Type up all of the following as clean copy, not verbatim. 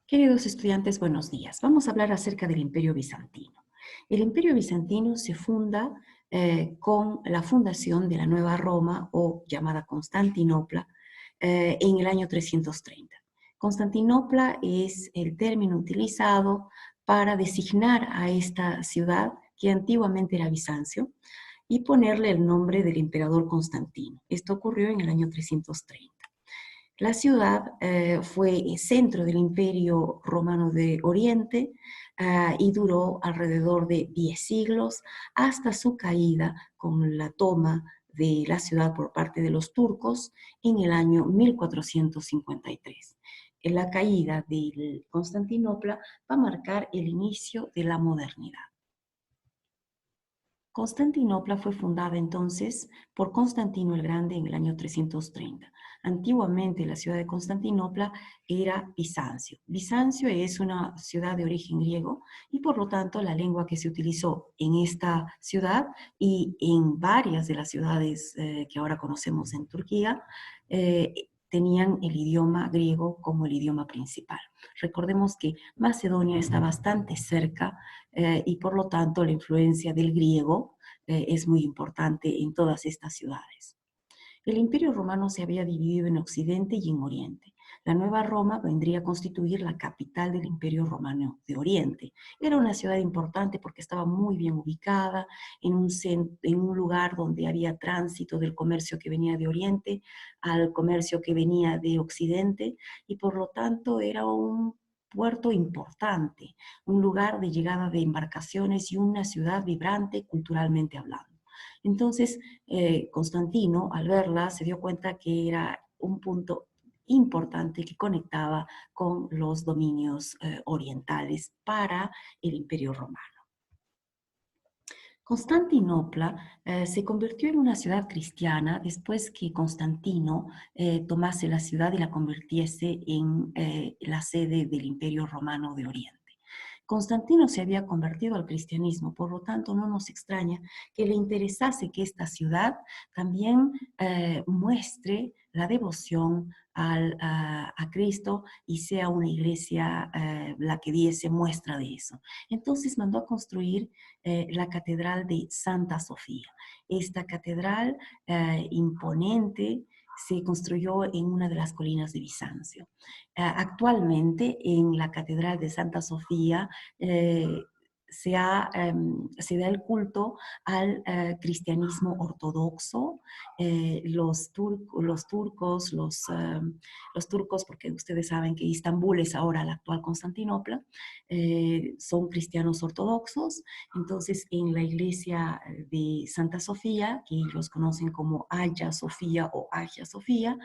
Queridos estudiantes, buenos días. Vamos a hablar acerca del Imperio Bizantino. El Imperio Bizantino se funda con la fundación de la Nueva Roma, o llamada Constantinopla, en el año 330. Constantinopla es el término utilizado para designar a esta ciudad, que antiguamente era Bizancio, y ponerle el nombre del emperador Constantino. Esto ocurrió en el año 330. La ciudad fue centro del Imperio Romano de Oriente y duró alrededor de 10 siglos hasta su caída con la toma de la ciudad por parte de los turcos en el año 1453. La caída de Constantinopla va a marcar el inicio de la modernidad. Constantinopla fue fundada entonces por Constantino el Grande en el año 330. Antiguamente la ciudad de Constantinopla era Bizancio. Bizancio es una ciudad de origen griego y por lo tanto la lengua que se utilizó en esta ciudad y en varias de las ciudades que ahora conocemos en Turquía tenían el idioma griego como el idioma principal. Recordemos que Macedonia está bastante cerca y por lo tanto la influencia del griego es muy importante en todas estas ciudades. El Imperio Romano se había dividido en Occidente y en Oriente. La Nueva Roma vendría a constituir la capital del Imperio Romano de Oriente. Era una ciudad importante porque estaba muy bien ubicada en un lugar donde había tránsito del comercio que venía de Oriente al comercio que venía de Occidente y por lo tanto era un puerto importante, un lugar de llegada de embarcaciones y una ciudad vibrante culturalmente hablando. Entonces, Constantino, al verla, se dio cuenta que era un punto importante que conectaba con los dominios orientales para el Imperio Romano. Constantinopla se convirtió en una ciudad cristiana después que Constantino tomase la ciudad y la convirtiese en la sede del Imperio Romano de Oriente. Constantino se había convertido al cristianismo, por lo tanto no nos extraña que le interesase que esta ciudad también muestre la devoción a Cristo y sea una iglesia la que diese muestra de eso. Entonces mandó a construir la Catedral de Santa Sofía. Esta catedral imponente se construyó en una de las colinas de Bizancio. Actualmente en la Catedral de Santa Sofía se da el culto al cristianismo ortodoxo. Los turcos, porque ustedes saben que Istambul es ahora la actual Constantinopla, son cristianos ortodoxos. Entonces, en la iglesia de Santa Sofía, que ellos conocen como Hagia Sofía o Hagia Sofía,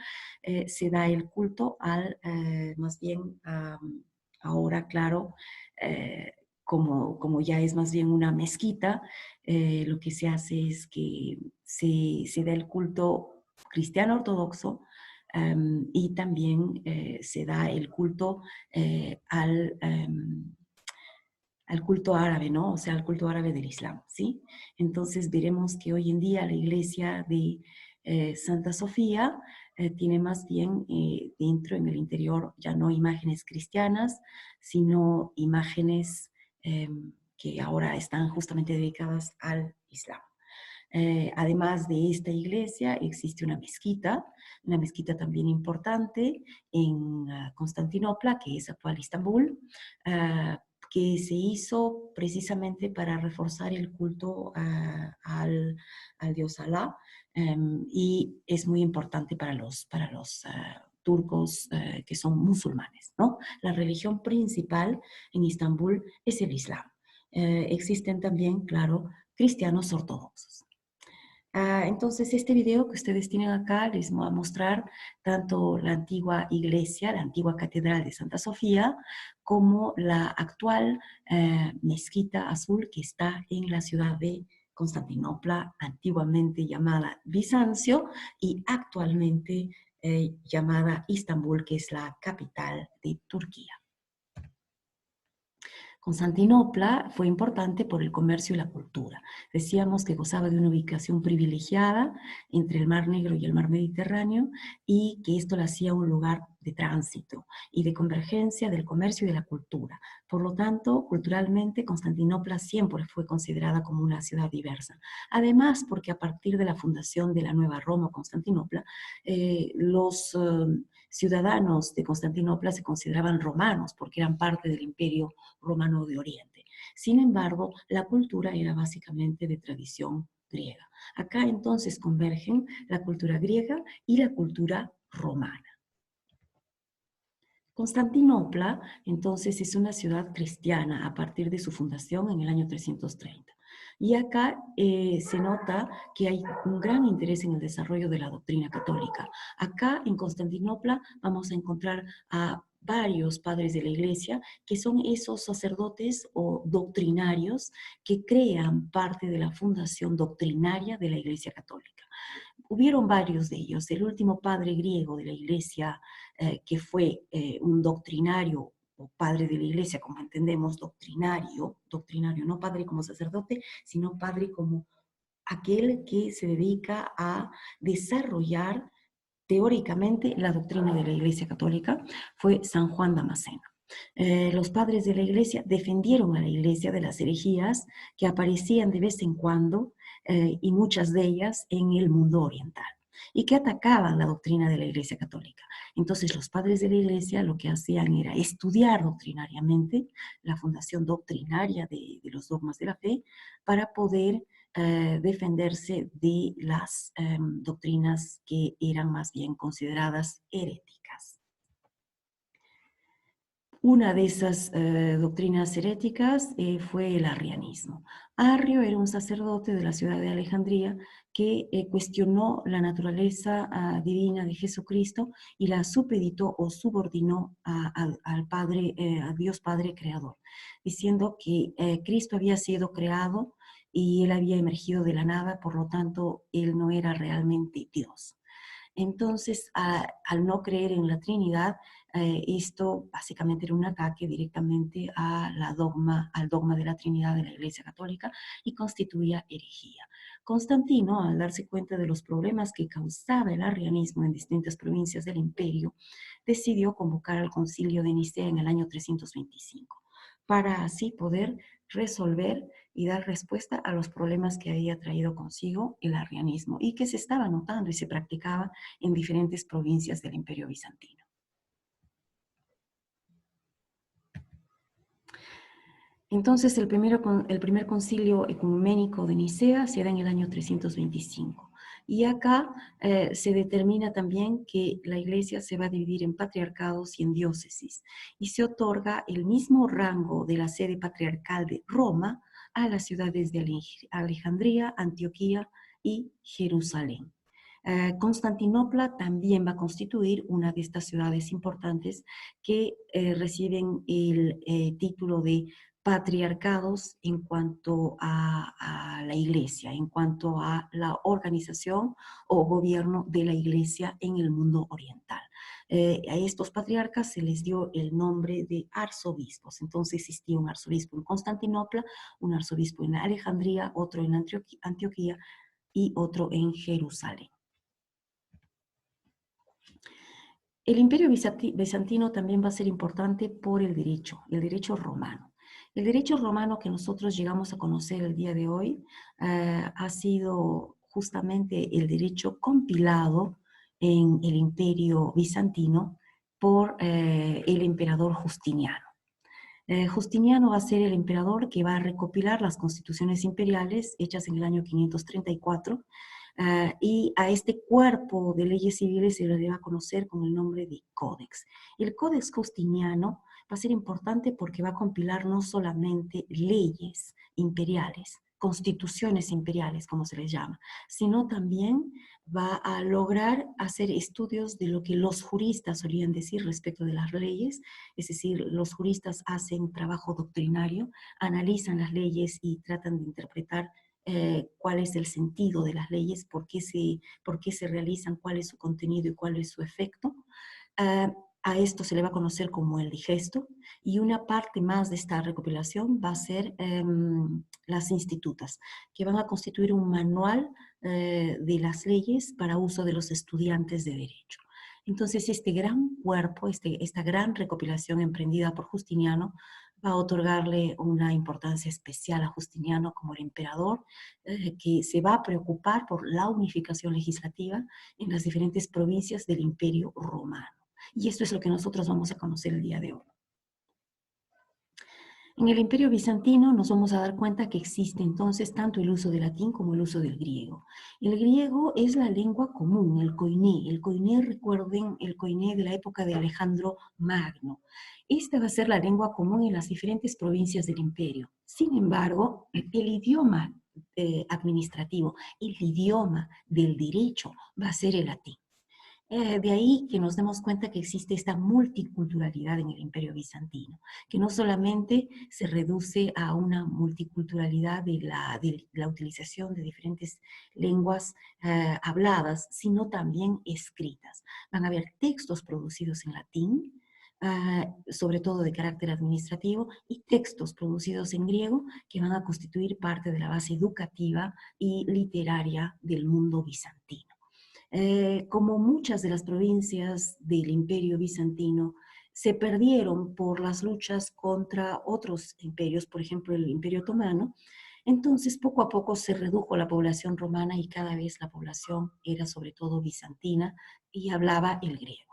se da el culto al, más bien, ahora, claro, como ya es más bien una mezquita, lo que se hace es que se da el culto cristiano ortodoxo y también se da el culto al culto árabe, ¿no? O sea, al culto árabe del Islam, ¿sí? Entonces veremos que hoy en día la iglesia de Santa Sofía tiene más bien dentro, en el interior, ya no imágenes cristianas, sino imágenes que ahora están justamente dedicadas al Islam. Además de esta iglesia, existe una mezquita también importante en Constantinopla, que es actual Istambul, que se hizo precisamente para reforzar el culto al dios Alá, y es muy importante para los turcos que son musulmanes, ¿no? La religión principal en Istambul es el Islam. Existen también, claro, cristianos ortodoxos. Entonces, este video que ustedes tienen acá les va a mostrar tanto la antigua iglesia, la antigua catedral de Santa Sofía, como la actual mezquita azul que está en la ciudad de Constantinopla, antiguamente llamada Bizancio y actualmente llamada Istambul, que es la capital de Turquía. Constantinopla fue importante por el comercio y la cultura. Decíamos que gozaba de una ubicación privilegiada entre el Mar Negro y el Mar Mediterráneo y que esto la hacía un lugar de tránsito y de convergencia del comercio y de la cultura. Por lo tanto, culturalmente, Constantinopla siempre fue considerada como una ciudad diversa. Además, porque a partir de la fundación de la nueva Roma, Constantinopla, los ciudadanos de Constantinopla se consideraban romanos porque eran parte del imperio romano de Oriente. Sin embargo, la cultura era básicamente de tradición griega. Acá entonces convergen la cultura griega y la cultura romana. Constantinopla, entonces, es una ciudad cristiana a partir de su fundación en el año 330. Y acá se nota que hay un gran interés en el desarrollo de la doctrina católica. Acá en Constantinopla vamos a encontrar a varios padres de la iglesia que son esos sacerdotes o doctrinarios que crean parte de la fundación doctrinaria de la iglesia católica. Hubieron varios de ellos. El último padre griego de la iglesia, que fue un doctrinario o padre de la iglesia, como entendemos, doctrinario, no padre como sacerdote, sino padre como aquel que se dedica a desarrollar teóricamente la doctrina de la Iglesia Católica, fue San Juan Damasceno. Los padres de la Iglesia defendieron a la Iglesia de las herejías que aparecían de vez en cuando, y muchas de ellas en el mundo oriental, y que atacaban la doctrina de la Iglesia Católica. Entonces los padres de la Iglesia lo que hacían era estudiar doctrinariamente la fundación doctrinaria de los dogmas de la fe para poder defenderse de las doctrinas que eran más bien consideradas heréticas. Una de esas doctrinas heréticas fue el arrianismo. Arrio era un sacerdote de la ciudad de Alejandría que cuestionó la naturaleza divina de Jesucristo y la supeditó o subordinó al Padre, a Dios Padre Creador, diciendo que Cristo había sido creado y él había emergido de la nada, por lo tanto, él no era realmente Dios. Entonces, al no creer en la Trinidad, esto básicamente era un ataque directamente al dogma de la Trinidad de la Iglesia Católica y constituía herejía. Constantino, al darse cuenta de los problemas que causaba el arrianismo en distintas provincias del imperio, decidió convocar al concilio de Nicea en el año 325 para así poder resolver y dar respuesta a los problemas que había traído consigo el arrianismo y que se estaba notando y se practicaba en diferentes provincias del Imperio Bizantino. Entonces, el primer concilio ecuménico de Nicea se da en el año 325. Y acá se determina también que la iglesia se va a dividir en patriarcados y en diócesis. Y se otorga el mismo rango de la sede patriarcal de Roma a las ciudades de Alejandría, Antioquía y Jerusalén. Constantinopla también va a constituir una de estas ciudades importantes que reciben el título de patriarcados en cuanto a la iglesia, en cuanto a la organización o gobierno de la iglesia en el mundo oriental. A estos patriarcas se les dio el nombre de arzobispos. Entonces existía un arzobispo en Constantinopla, un arzobispo en Alejandría, otro en Antioquía y otro en Jerusalén. El imperio bizantino también va a ser importante por el derecho romano. El derecho romano que nosotros llegamos a conocer el día de hoy ha sido justamente el derecho compilado en el imperio bizantino por el emperador Justiniano. Justiniano va a ser el emperador que va a recopilar las constituciones imperiales hechas en el año 534, y a este cuerpo de leyes civiles se le va a conocer con el nombre de Códex. El Códex Justiniano va a ser importante porque va a compilar no solamente leyes imperiales, constituciones imperiales, como se les llama, sino también va a lograr hacer estudios de lo que los juristas solían decir respecto de las leyes, es decir, los juristas hacen trabajo doctrinario, analizan las leyes y tratan de interpretar cuál es el sentido de las leyes, por qué se realizan, cuál es su contenido y cuál es su efecto. A esto se le va a conocer como el digesto, y una parte más de esta recopilación va a ser las institutas, que van a constituir un manual de las leyes para uso de los estudiantes de derecho. Entonces, este gran cuerpo, esta gran recopilación emprendida por Justiniano, va a otorgarle una importancia especial a Justiniano como el emperador, que se va a preocupar por la unificación legislativa en las diferentes provincias del Imperio Romano. Y esto es lo que nosotros vamos a conocer el día de hoy. En el Imperio Bizantino nos vamos a dar cuenta que existe entonces tanto el uso del latín como el uso del griego. El griego es la lengua común, el koiné. El koiné, recuerden, el koiné de la época de Alejandro Magno. Esta va a ser la lengua común en las diferentes provincias del imperio. Sin embargo, el idioma administrativo, el idioma del derecho va a ser el latín. De ahí que nos demos cuenta que existe esta multiculturalidad en el Imperio Bizantino, que no solamente se reduce a una multiculturalidad de la utilización de diferentes lenguas habladas, sino también escritas. Van a haber textos producidos en latín, sobre todo de carácter administrativo, y textos producidos en griego que van a constituir parte de la base educativa y literaria del mundo bizantino. Como muchas de las provincias del Imperio Bizantino se perdieron por las luchas contra otros imperios, por ejemplo el Imperio Otomano, entonces poco a poco se redujo la población romana y cada vez la población era sobre todo bizantina y hablaba el griego.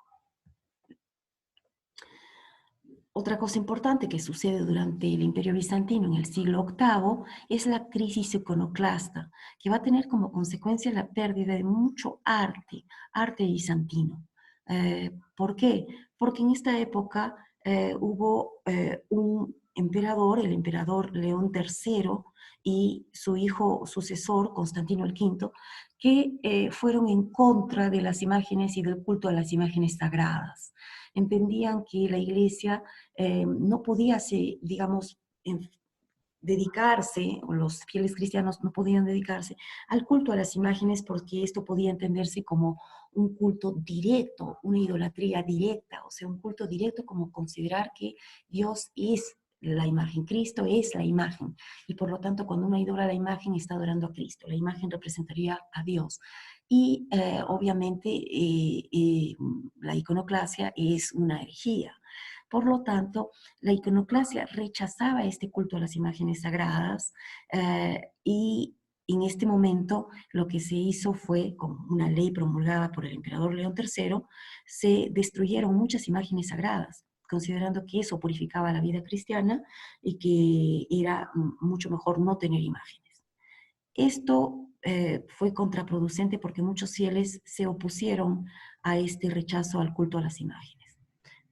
Otra cosa importante que sucede durante el Imperio Bizantino en el siglo VIII es la crisis iconoclasta, que va a tener como consecuencia la pérdida de mucho arte bizantino. ¿Por qué? Porque en esta época hubo un emperador, el emperador León III, y su hijo sucesor, Constantino el V, que fueron en contra de las imágenes y del culto a las imágenes sagradas. Entendían que la iglesia no podía, digamos, dedicarse, o los fieles cristianos no podían dedicarse al culto a las imágenes porque esto podía entenderse como un culto directo, una idolatría directa, o sea, un culto directo como considerar que Dios es la imagen, Cristo es la imagen, y por lo tanto cuando uno idolatra la imagen está adorando a Cristo, la imagen representaría a Dios. Y obviamente la iconoclasia es una herejía. Por lo tanto, la iconoclasia rechazaba este culto a las imágenes sagradas y en este momento lo que se hizo fue, con una ley promulgada por el emperador León III, se destruyeron muchas imágenes sagradas, considerando que eso purificaba la vida cristiana y que era mucho mejor no tener imágenes. Esto fue contraproducente porque muchos fieles se opusieron a este rechazo al culto a las imágenes.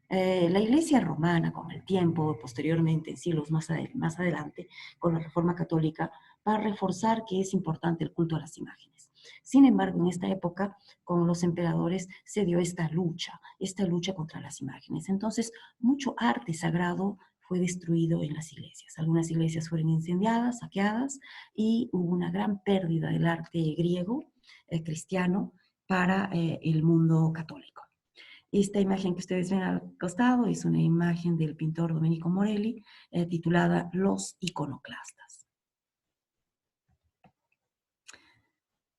La Iglesia romana, con el tiempo, posteriormente, en siglos más adelante, con la Reforma Católica, va a reforzar que es importante el culto a las imágenes. Sin embargo, en esta época, con los emperadores, se dio esta lucha contra las imágenes. Entonces, mucho arte sagrado fue destruido en las iglesias. Algunas iglesias fueron incendiadas, saqueadas, y hubo una gran pérdida del arte griego, cristiano, para el mundo católico. Esta imagen que ustedes ven al costado es una imagen del pintor Domenico Morelli titulada Los iconoclastas.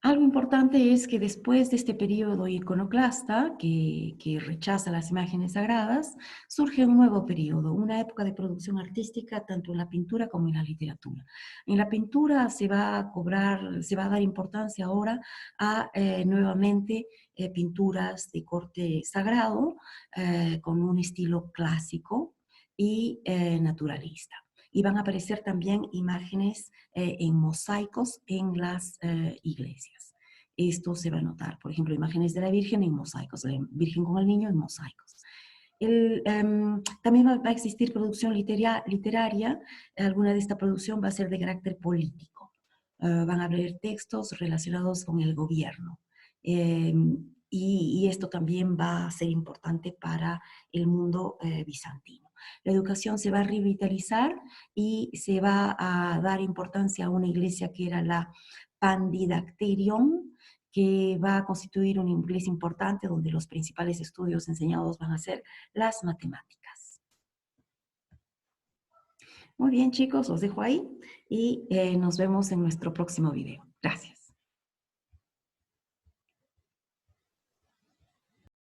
Algo importante es que después de este periodo iconoclasta, que rechaza las imágenes sagradas, surge un nuevo periodo, una época de producción artística tanto en la pintura como en la literatura. En la pintura se va a dar importancia ahora a nuevamente pinturas de corte sagrado, con un estilo clásico y naturalista. Y van a aparecer también imágenes en mosaicos en las iglesias. Esto se va a notar, por ejemplo, imágenes de la Virgen en mosaicos, la Virgen con el niño en mosaicos. También va a existir producción literaria, alguna de esta producción va a ser de carácter político. Van a haber textos relacionados con el gobierno. Y esto también va a ser importante para el mundo bizantino. La educación se va a revitalizar y se va a dar importancia a una iglesia que era la Pandidacterion, que va a constituir un inglés importante donde los principales estudios enseñados van a ser las matemáticas. Muy bien, chicos, los dejo ahí y nos vemos en nuestro próximo video. Gracias.